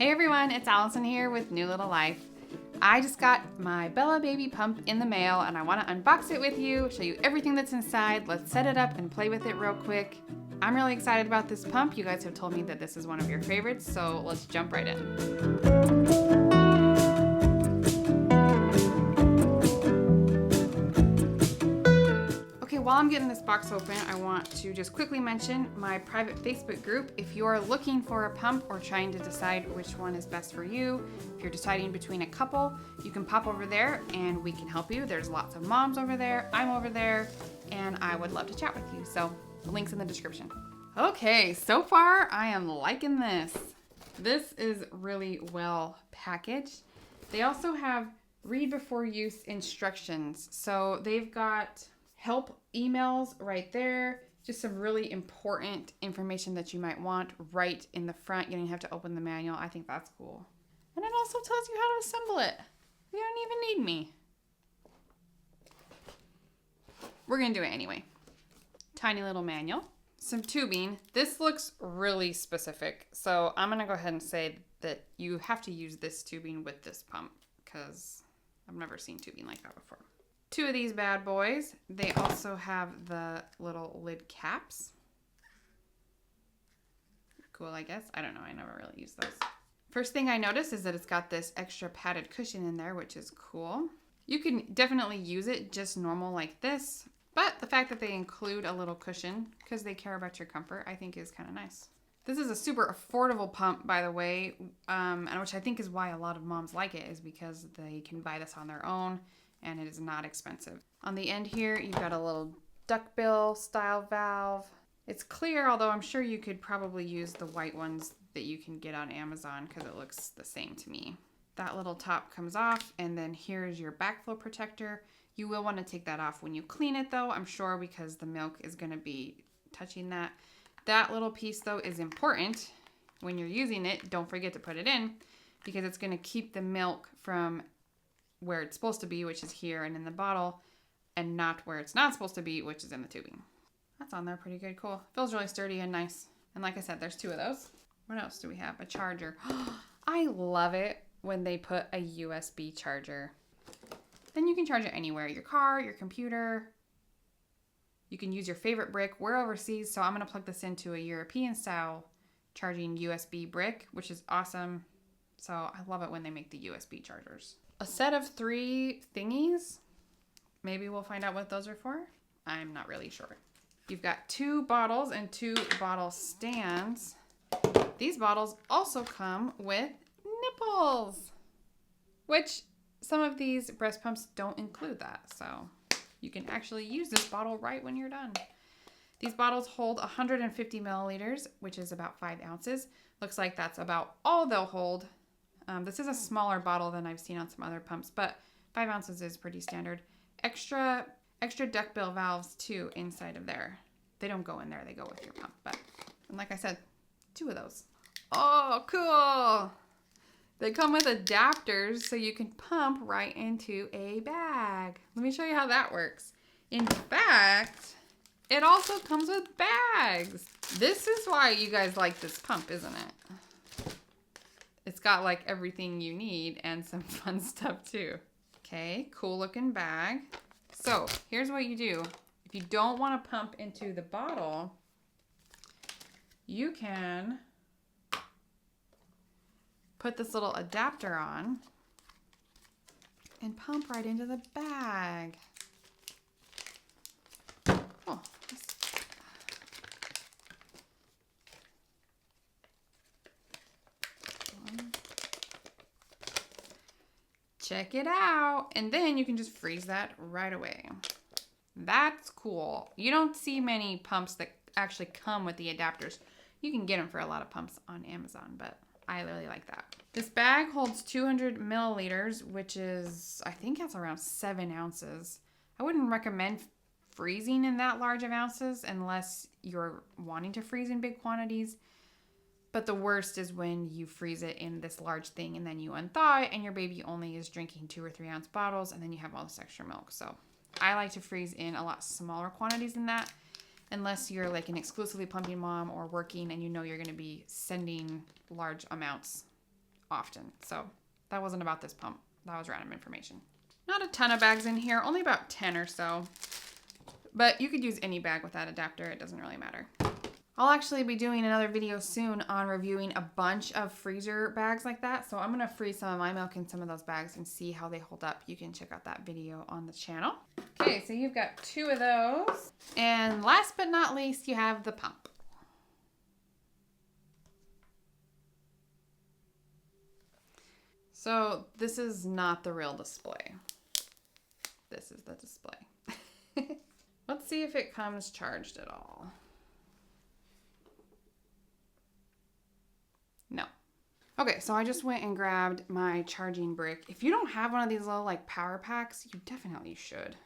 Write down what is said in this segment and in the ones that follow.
Hey everyone, it's Allison here with New Little Life. I just got my Bellababy pump in the mail and I want to unbox it with you, show you everything that's inside. Let's set it up and play with it real quick. I'm really excited about this pump. You guys have told me that this is one of your favorites, so let's jump right in. Okay, while I'm getting this box open, I want to just quickly mention my private Facebook group. If you're looking for a pump or trying to decide which one is best for you, if you're deciding between a couple, you can pop over there and we can help you. There's lots of moms over there, I'm over there, and I would love to chat with you. So the link's in the description. Okay, so far I am liking this. This is really well packaged. They also have read before use instructions. So they've got help emails right there, just some really important information that you might want right in the front. You don't even have to open the manual. I think that's cool. And it also tells you how to assemble it. You don't even need me. We're gonna do it anyway. Tiny little manual, some tubing. This looks really specific, so I'm gonna go ahead and say that you have to use this tubing with this pump because I've never seen tubing like that before. Two of these bad boys. They also have the little lid caps. Cool, I guess. I don't know. I never really use those. First thing I noticed is that it's got this extra padded cushion in there, which is cool. You can definitely use it just normal like this, but the fact that they include a little cushion because they care about your comfort, I think is kind of nice. This is a super affordable pump, by the way, and which I think is why a lot of moms like it, is because they can buy this on their own. And it is not expensive. On the end here, you've got a little duckbill style valve. It's clear, although I'm sure you could probably use the white ones that you can get on Amazon because it looks the same to me. That little top comes off, and then here's your backflow protector. You will want to take that off when you clean it though, I'm sure, because the milk is going to be touching that. That little piece though is important. When you're using it, don't forget to put it in because it's going to keep the milk from where it's supposed to be, which is here and in the bottle, and not where it's not supposed to be, which is in the tubing. That's on there pretty good. Cool. Feels really sturdy and nice. And like I said, there's two of those. What else do we have? A charger. I love it when they put a USB charger. Then you can charge it anywhere. Your car, your computer. You can use your favorite brick. We're overseas, so I'm going to plug this into a European style charging USB brick, which is awesome. So I love it when they make the USB chargers. A set of 3 thingies. Maybe we'll find out what those are for. I'm not really sure. You've got 2 bottles and 2 bottle stands. These bottles also come with nipples, which some of these breast pumps don't include that. So you can actually use this bottle right when you're done. These bottles hold 150 milliliters, which is about 5 ounces. Looks like that's about all they'll hold. This is a smaller bottle than I've seen on some other pumps, but 5 ounces is pretty standard. Extra duckbill valves too inside of there. They don't go in there, they go with your pump. And like I said, 2 of those. Oh, cool. They come with adapters so you can pump right into a bag. Let me show you how that works. In fact, it also comes with bags. This is why you guys like this pump, isn't it? It's got like everything you need and some fun stuff too. Okay, cool looking bag. So here's what you do. If you don't want to pump into the bottle, you can put this little adapter on and pump right into the bag. Oh, check it out. And then you can just freeze that right away. That's cool. You don't see many pumps that actually come with the adapters. You can get them for a lot of pumps on Amazon, but I really like that. This bag holds 200 milliliters, which is, I think that's around 7 ounces. I wouldn't recommend freezing in that large of ounces unless you're wanting to freeze in big quantities. But the worst is when you freeze it in this large thing and then you unthaw it and your baby only is drinking 2 or 3 ounce bottles and then you have all this extra milk. So I like to freeze in a lot smaller quantities than that, unless you're like an exclusively pumping mom or working and you know you're going to be sending large amounts often. So that wasn't about this pump. That was random information. Not a ton of bags in here, only about 10 or so. But you could use any bag with that adapter. It doesn't really matter. I'll actually be doing another video soon on reviewing a bunch of freezer bags like that. So I'm going to freeze some of my milk in some of those bags and see how they hold up. You can check out that video on the channel. Okay, so you've got 2 of those. And last but not least, you have the pump. So this is not the real display. This is the display. Let's see if it comes charged at all. No. Okay, so I just went and grabbed my charging brick. If you don't have one of these little like power packs, you definitely should.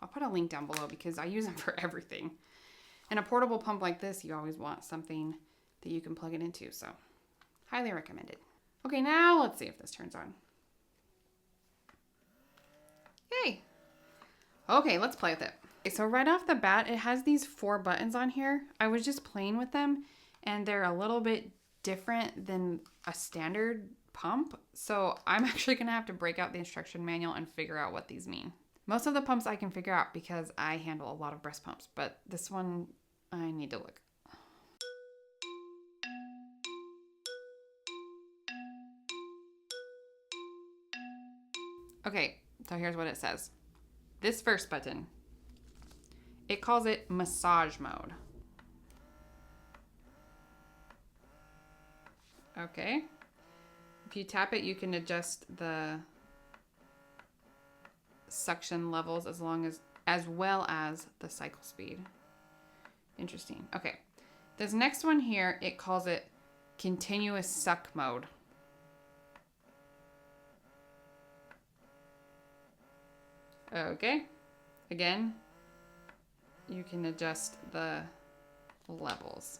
I'll put a link down below because I use them for everything. And a portable pump like this, you always want something that you can plug it into. So highly recommended. Okay, now let's see if this turns on. Yay. Okay, let's play with it. Okay, so right off the bat, it has these 4 buttons on here. I was just playing with them and they're a little bit different than a standard pump. So I'm actually gonna have to break out the instruction manual and figure out what these mean. Most of the pumps I can figure out because I handle a lot of breast pumps, but this one I need to look. Okay, so here's what it says. This first button, it calls it massage mode. Okay. If you tap it, you can adjust the suction levels as well as the cycle speed. Interesting. Okay. This next one here, it calls it continuous suck mode. Okay. Again, you can adjust the levels.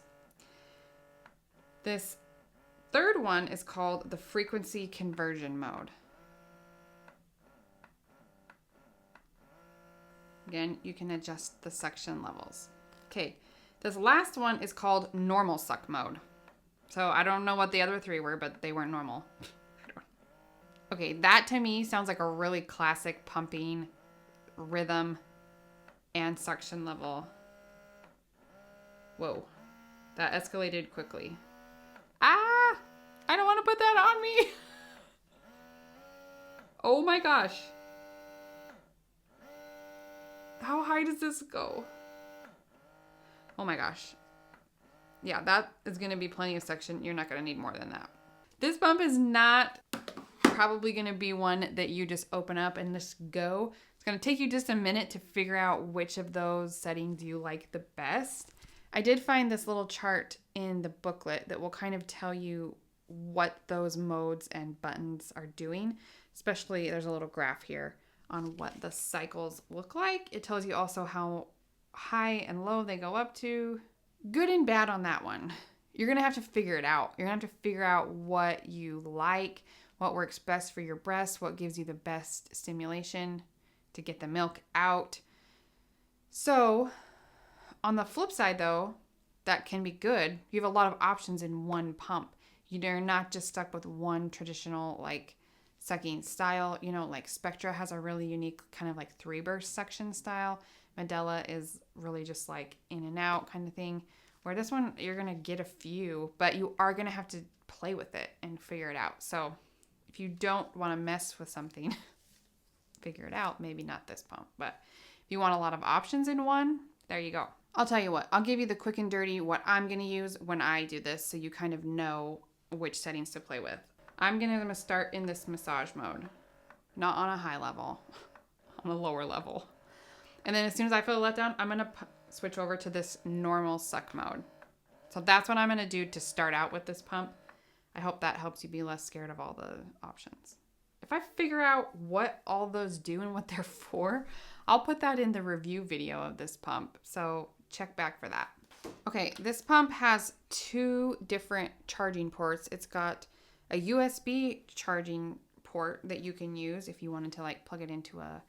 This third one is called the frequency conversion mode. Again, you can adjust the suction levels. Okay, this last one is called normal suck mode. So I don't know what the other 3 were, but they weren't normal. Okay, that to me sounds like a really classic pumping rhythm and suction level. Whoa, that escalated quickly. Ah, I don't want to put that on me. Oh my gosh. How high does this go? Oh my gosh. Yeah, that is going to be plenty of suction. You're not going to need more than that. This pump is not probably going to be one that you just open up and just go. It's going to take you just a minute to figure out which of those settings you like the best. I did find this little chart in the booklet that will kind of tell you what those modes and buttons are doing. Especially, there's a little graph here on what the cycles look like. It tells you also how high and low they go up to. Good and bad on that one. You're going to have to figure it out. You're going to have to figure out what you like, what works best for your breast, what gives you the best stimulation to get the milk out. So, on the flip side though, that can be good. You have a lot of options in one pump. You're not just stuck with one traditional like sucking style. You know, like Spectra has a really unique kind of like 3-burst suction style. Medela is really just like in and out kind of thing. Where this one, you're going to get a few, but you are going to have to play with it and figure it out. So if you don't want to mess with something, figure it out. Maybe not this pump, but if you want a lot of options in one, there you go. I'll tell you what, I'll give you the quick and dirty what I'm going to use when I do this so you kind of know which settings to play with. I'm going to start in this massage mode, not on a high level, on a lower level. And then as soon as I feel let down, I'm going to switch over to this normal suck mode. So that's what I'm going to do to start out with this pump. I hope that helps you be less scared of all the options. If I figure out what all those do and what they're for, I'll put that in the review video of this pump. So check back for that. Okay, this pump has 2 different charging ports. It's got a USB charging port that you can use if you wanted to like plug it into a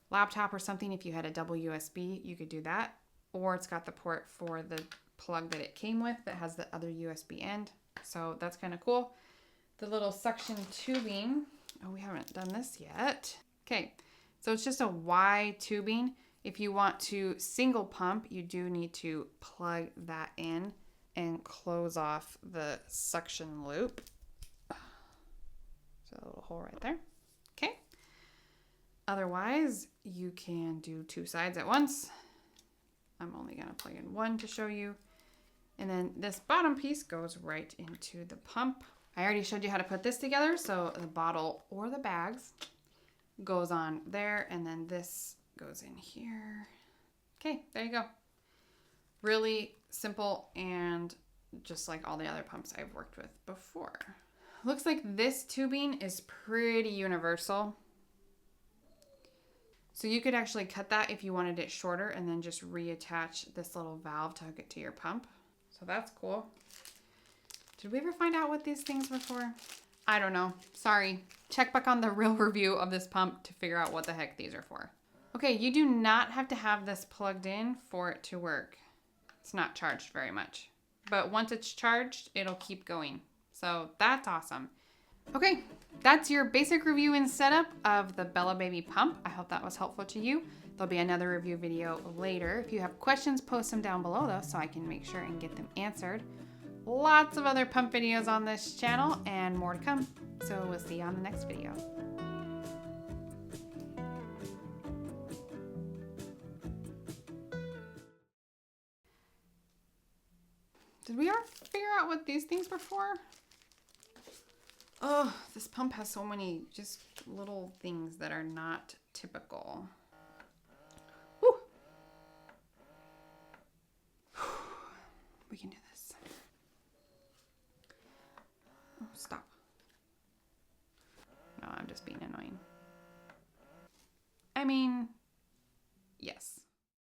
laptop or something. If you had a double USB, you could do that. Or it's got the port for the plug that it came with that has the other USB end. So that's kind of cool. the little suction tubing. Oh, we haven't done this yet. Okay, so it's just a Y tubing. If you want to single pump, you do need to plug that in and close off the suction loop. So a little hole right there. Okay. Otherwise, you can do two sides at once. I'm only going to plug in one to show you. And then this bottom piece goes right into the pump. I already showed you how to put this together. So the bottle or the bags goes on there, and then this goes in here. Okay, there you go. Really simple and just like all the other pumps I've worked with before. Looks like this tubing is pretty universal. So you could actually cut that if you wanted it shorter and then just reattach this little valve to hook it to your pump. So that's cool. Did we ever find out what these things were for? I don't know. Sorry. Check back on the real review of this pump to figure out what the heck these are for. Okay, you do not have to have this plugged in for it to work. It's not charged very much. But once it's charged, it'll keep going. So that's awesome. Okay, that's your basic review and setup of the Bellababy pump. I hope that was helpful to you. There'll be another review video later. If you have questions, post them down below though, so I can make sure and get them answered. Lots of other pump videos on this channel and more to come. So we'll see you on the next video. Did we ever figure out what these things were for? Oh, this pump has so many just little things that are not typical. Woo. We can do this. Oh, stop. No, I'm just being annoying. I mean, yes.